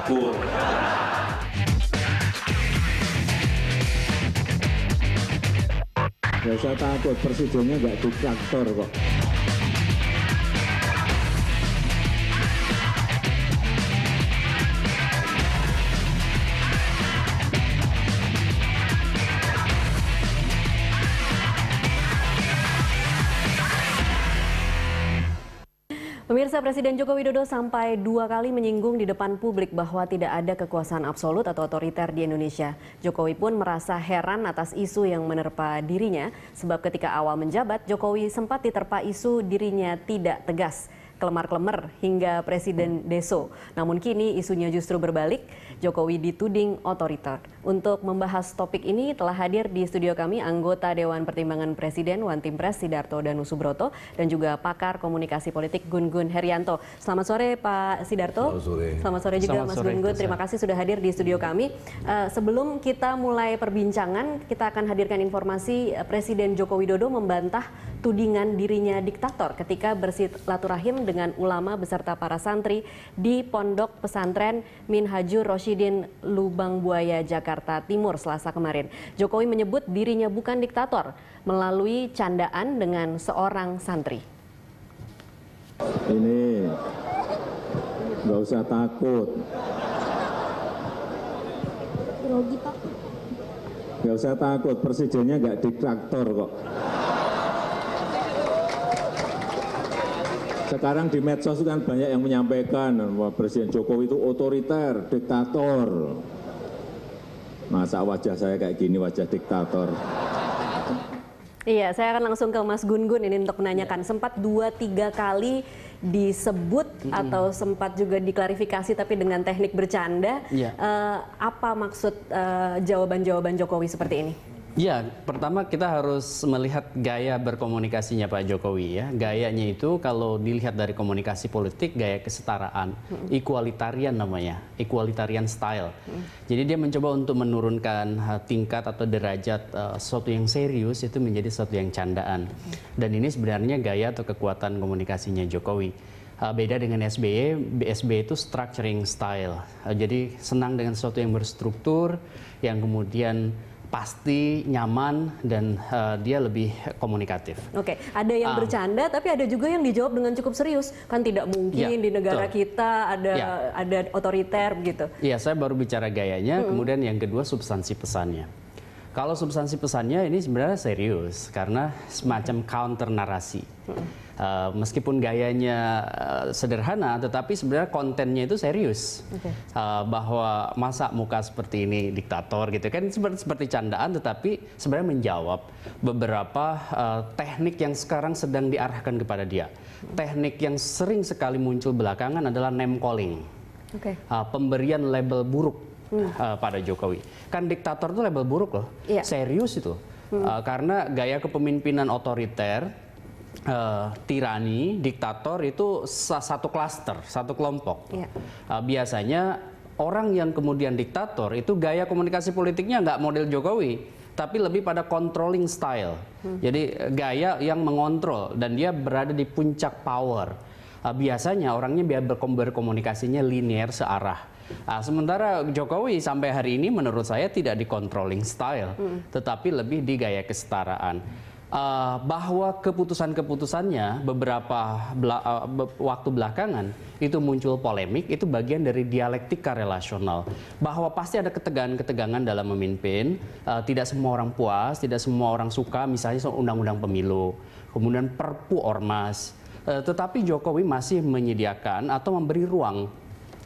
takut. Nggak usah takut, presidennya nggak diktator kok. Pemirsa, Presiden Joko Widodo sampai 2 kali menyinggung di depan publik bahwa tidak ada kekuasaan absolut atau otoriter di Indonesia. Jokowi pun merasa heran atas isu yang menerpa dirinya, sebab ketika awal menjabat, Jokowi sempat diterpa isu dirinya tidak tegas, kelemar-kelemar hingga Presiden Deso. Namun kini isunya justru berbalik, Jokowi dituding otoriter. Untuk membahas topik ini telah hadir di studio kami anggota Dewan Pertimbangan Presiden Wantimpres Sidarto Danusubroto dan juga pakar komunikasi politik Gun-Gun Herianto. Selamat sore Pak Sidarto. Selamat sore. Selamat sore juga Mas Gun-Gun. Terima kasih sudah hadir di studio kami. Sebelum kita mulai perbincangan, kita akan hadirkan informasi Presiden Joko Widodo membantah tudingan dirinya diktator ketika bersilaturahim dengan ulama beserta para santri di Pondok Pesantren Minhajur Rosyidin Lubang Buaya, Jakarta Timur, Selasa kemarin. Jokowi menyebut dirinya bukan diktator melalui candaan dengan seorang santri. Ini nggak usah takut. Grogi, Pak. Nggak usah takut, presidennya nggak diktator kok. Sekarang di medsos kan banyak yang menyampaikan bahwa Presiden Jokowi itu otoriter, diktator. Masa wajah saya kayak gini, wajah diktator. Iya, saya akan langsung ke Mas Gun-Gun ini untuk menanyakan. Sempat 2-3 kali disebut atau sempat juga diklarifikasi tapi dengan teknik bercanda. Apa maksud jawaban-jawaban Jokowi seperti ini? Ya, pertama kita harus melihat gaya berkomunikasinya Pak Jokowi ya. Gayanya itu kalau dilihat dari komunikasi politik, gaya kesetaraan, equalitarian namanya, equalitarian style. Jadi dia mencoba untuk menurunkan tingkat atau derajat sesuatu yang serius itu menjadi sesuatu yang candaan. Dan ini sebenarnya gaya atau kekuatan komunikasinya Jokowi. Beda dengan SBY, SBY itu structuring style. Jadi senang dengan sesuatu yang berstruktur, yang kemudian pasti, nyaman, dan dia lebih komunikatif. Oke, ada yang bercanda, tapi ada juga yang dijawab dengan cukup serius. Kan tidak mungkin di negara kita ada otoriter begitu. Iya, saya baru bicara gayanya, kemudian yang kedua substansi pesannya. Kalau substansi pesannya ini sebenarnya serius, karena semacam counter narasi. Meskipun gayanya sederhana, tetapi sebenarnya kontennya itu serius. Bahwa masa muka seperti ini diktator gitu kan, seperti candaan, tetapi sebenarnya menjawab beberapa teknik yang sekarang sedang diarahkan kepada dia. Teknik yang sering sekali muncul belakangan adalah name calling, pemberian label buruk pada Jokowi. Kan diktator itu label buruk loh, serius itu. Karena gaya kepemimpinan otoriter, tirani, diktator itu satu klaster, satu kelompok. Biasanya orang yang kemudian diktator itu gaya komunikasi politiknya nggak model Jokowi, tapi lebih pada controlling style. Jadi gaya yang mengontrol dan dia berada di puncak power. Biasanya orangnya berkomunikasinya linear searah. Sementara Jokowi sampai hari ini menurut saya tidak di controlling style, tetapi lebih di gaya kesetaraan. Bahwa keputusan-keputusannya beberapa waktu belakangan itu muncul polemik, itu bagian dari dialektika relasional. Bahwa pasti ada ketegangan-ketegangan dalam memimpin, tidak semua orang puas, tidak semua orang suka, misalnya soal undang-undang pemilu, kemudian perpu ormas. Tetapi Jokowi masih menyediakan atau memberi ruang.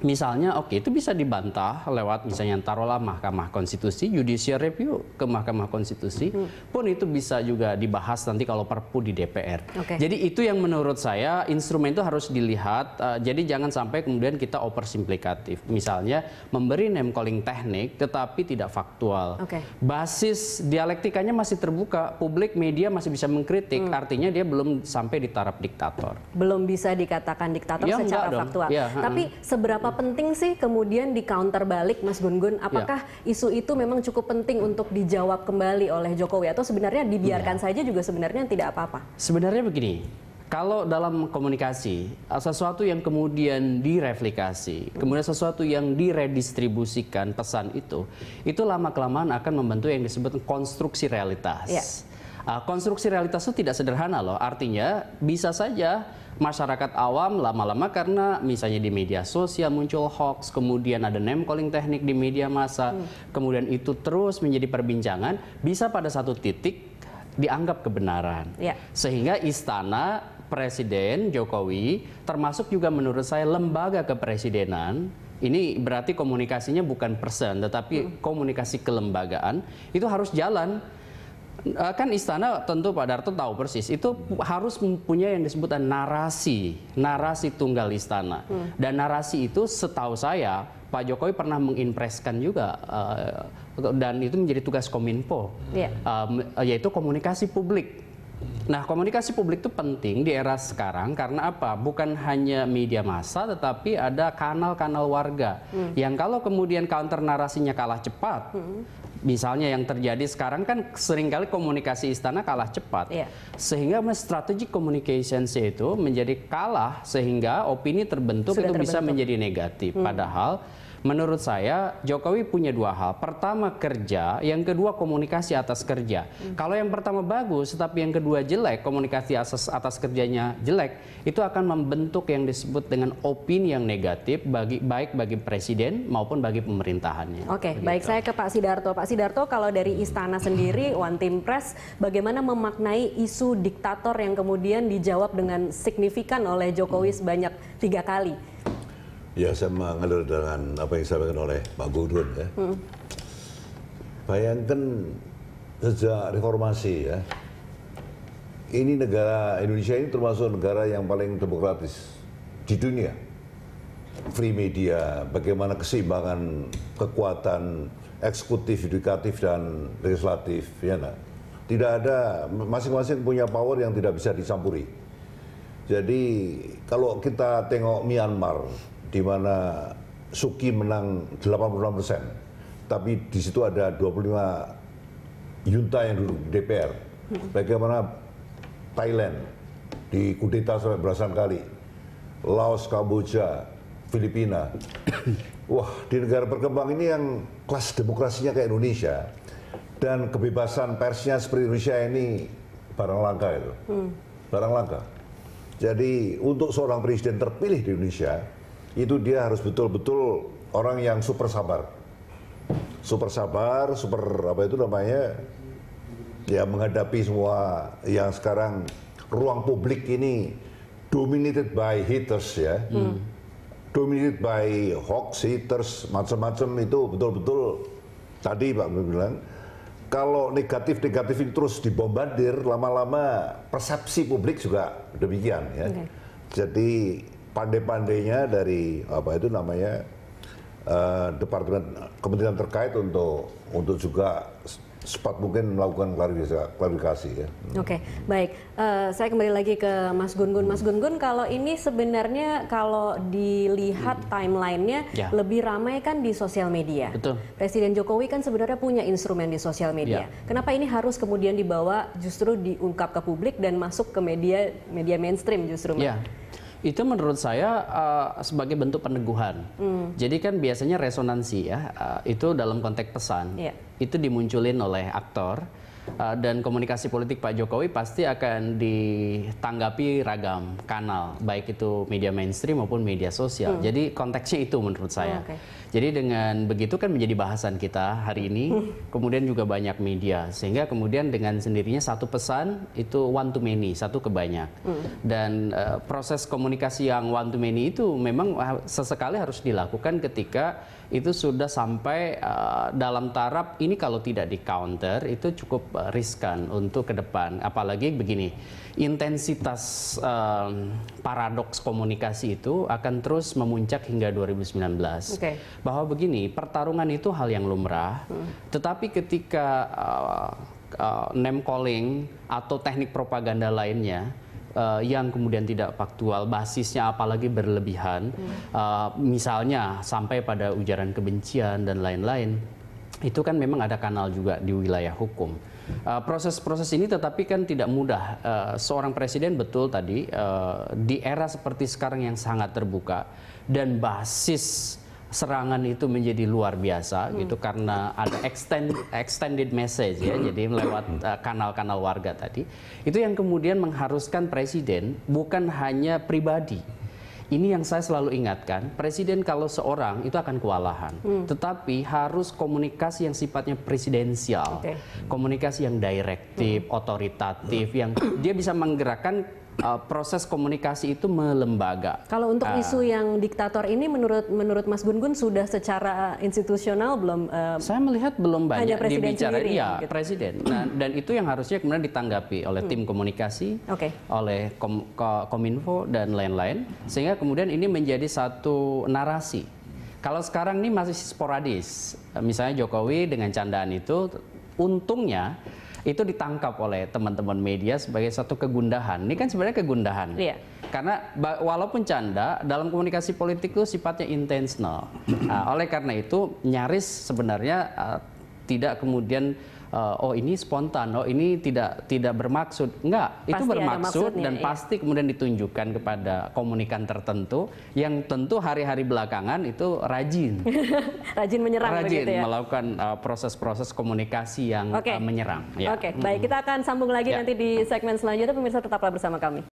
Misalnya, itu bisa dibantah lewat misalnya taruhlah Mahkamah Konstitusi, judicial review ke Mahkamah Konstitusi, pun itu bisa juga dibahas nanti kalau perpu di DPR. Jadi itu yang menurut saya instrumen itu harus dilihat, jadi jangan sampai kemudian kita oversimplikatif. Misalnya memberi name calling teknik tetapi tidak faktual. Basis dialektikanya masih terbuka, publik media masih bisa mengkritik, artinya dia belum sampai di taraf diktator. Belum bisa dikatakan diktator secara faktual. Tapi seberapa penting sih kemudian di counter balik, Mas Gun-Gun? Apakah isu itu memang cukup penting untuk dijawab kembali oleh Jokowi atau sebenarnya dibiarkan saja juga sebenarnya tidak apa-apa? Sebenarnya begini, Kalau dalam komunikasi, sesuatu yang kemudian direplikasi, kemudian sesuatu yang diredistribusikan pesan itu lama-kelamaan akan membentuk yang disebut konstruksi realitas. Ya. Konstruksi realitas itu tidak sederhana loh, artinya bisa saja masyarakat awam lama-lama karena misalnya di media sosial muncul hoax, kemudian ada name calling teknik di media massa, kemudian itu terus menjadi perbincangan, bisa pada satu titik dianggap kebenaran. Ya. Sehingga istana Presiden Jokowi, termasuk juga menurut saya lembaga kepresidenan, ini berarti komunikasinya bukan person, tetapi komunikasi kelembagaan, itu harus jalan. Kan istana tentu Pak Darto tahu persis, itu harus mempunyai yang disebut narasi tunggal istana. Dan narasi itu setahu saya, Pak Jokowi pernah mengimpreskan juga, dan itu menjadi tugas Kominfo, yaitu komunikasi publik. Nah, komunikasi publik itu penting di era sekarang karena apa? Bukan hanya media massa, tetapi ada kanal-kanal warga yang kalau kemudian counter narasinya kalah cepat, misalnya yang terjadi sekarang kan seringkali komunikasi istana kalah cepat, sehingga strategic communications itu menjadi kalah sehingga opini terbentuk itu bisa menjadi negatif. Padahal menurut saya Jokowi punya dua hal. Pertama kerja, yang kedua komunikasi atas kerja. Kalau yang pertama bagus, tetapi yang kedua jelek, komunikasi atas kerjanya jelek, itu akan membentuk yang disebut dengan opini yang negatif baik bagi presiden maupun bagi pemerintahannya. Oke, baik, saya ke Pak Sidarto. Pak Sidarto, kalau dari istana sendiri, One Team Press, bagaimana memaknai isu diktator yang kemudian dijawab dengan signifikan oleh Jokowi sebanyak 3 kali? Ya, saya mengalir dengan apa yang disampaikan oleh Pak Gudrun ya. Bayangkan sejak reformasi ya, ini negara Indonesia ini termasuk negara yang paling demokratis di dunia. Free media, bagaimana keseimbangan kekuatan eksekutif, yudikatif dan legislatif, ya nah. Tidak ada, masing-masing punya power yang tidak bisa dicampuri. Jadi kalau kita tengok Myanmar, di mana Suki menang 86%, tapi di situ ada 25 junta yang duduk di DPR. Bagaimana Thailand di kudeta sampai belasan kali, Laos, Kamboja, Filipina. Wah, di negara berkembang ini yang kelas demokrasinya kayak Indonesia dan kebebasan persnya seperti Indonesia ini barang langka itu, barang langka. Jadi untuk seorang presiden terpilih di Indonesia, itu dia harus betul-betul orang yang super sabar, super apa itu namanya, ya menghadapi semua yang sekarang ruang publik ini dominated by haters ya, dominated by hoax, haters, macam-macam itu betul-betul tadi Pak bilang, kalau negatif ini terus dibombardir, lama-lama persepsi publik juga demikian ya. Jadi pandai-pandainya dari apa itu namanya departemen kementerian terkait untuk juga cepat mungkin melakukan klarifikasi ya. Oke, baik. Saya kembali lagi ke Mas Gun-Gun. Mas Gun-Gun, kalau ini sebenarnya kalau dilihat timelinenya lebih ramai kan di sosial media. Betul. Presiden Jokowi kan sebenarnya punya instrumen di sosial media. Kenapa ini harus kemudian dibawa justru diungkap ke publik dan masuk ke media mainstream justru? Itu menurut saya sebagai bentuk peneguhan. Jadi kan biasanya resonansi ya, itu dalam konteks pesan, itu dimunculin oleh aktor, dan komunikasi politik Pak Jokowi pasti akan ditanggapi ragam kanal, baik itu media mainstream maupun media sosial. Jadi konteksnya itu menurut saya. Jadi dengan begitu kan menjadi bahasan kita hari ini, kemudian juga banyak media, sehingga kemudian dengan sendirinya satu pesan itu one to many, satu ke banyak. Dan proses komunikasi yang one to many itu memang sesekali harus dilakukan ketika itu sudah sampai dalam taraf ini kalau tidak di counter itu cukup riskan untuk ke depan. Apalagi begini, intensitas paradoks komunikasi itu akan terus memuncak hingga 2019. Bahwa begini, pertarungan itu hal yang lumrah, tetapi ketika name calling atau teknik propaganda lainnya yang kemudian tidak faktual, basisnya apalagi berlebihan, misalnya sampai pada ujaran kebencian dan lain-lain, itu kan memang ada kanal juga di wilayah hukum. Proses-proses ini tetapi kan tidak mudah. Seorang presiden betul tadi di era seperti sekarang yang sangat terbuka dan basis serangan itu menjadi luar biasa gitu karena ada extended message ya, jadi lewat kanal-kanal warga tadi. Itu yang kemudian mengharuskan presiden bukan hanya pribadi. Ini yang saya selalu ingatkan, presiden kalau seorang itu akan kewalahan, tetapi harus komunikasi yang sifatnya presidensial, komunikasi yang direktif, otoritatif, yang dia bisa menggerakkan proses komunikasi itu melembaga. Kalau untuk isu yang diktator ini menurut Mas Gun-Gun sudah secara institusional belum? Saya melihat belum banyak dibicarakan gitu. Presiden. Nah, dan itu yang harusnya kemudian ditanggapi oleh tim komunikasi, oleh Kominfo dan lain-lain, sehingga kemudian ini menjadi satu narasi. Kalau sekarang ini masih sporadis, misalnya Jokowi dengan candaan itu, untungnya itu ditangkap oleh teman-teman media sebagai satu kegundahan. Ini kan sebenarnya kegundahan. Iya. Karena walaupun canda, dalam komunikasi politik itu sifatnya intentional. Oleh karena itu nyaris sebenarnya tidak kemudian oh ini spontan, oh ini tidak bermaksud. Enggak, itu bermaksud dan pasti kemudian ditunjukkan kepada komunikan tertentu yang tentu hari-hari belakangan itu rajin. Rajin menyerang rajin begitu ya? Melakukan proses-proses komunikasi yang menyerang. Oke, baik, kita akan sambung lagi nanti di segmen selanjutnya. Pemirsa tetaplah bersama kami.